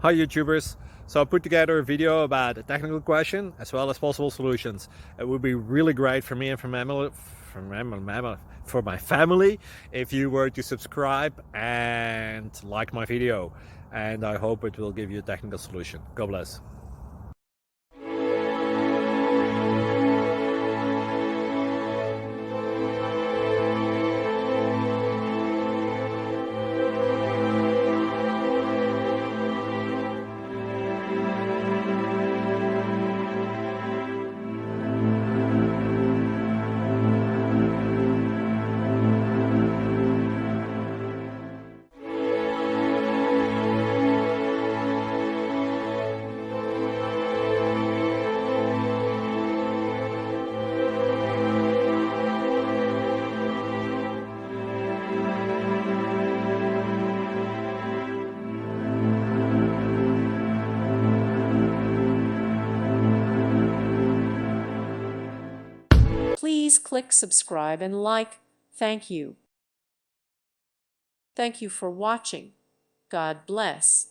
Hi YouTubers! So I put together a video about a technical question as well as possible solutions. It would be really great for me and for my family if you were to subscribe and like my video, and I hope it will give you a technical solution. God bless. Please click subscribe and like. Thank you. Thank you for watching. God bless.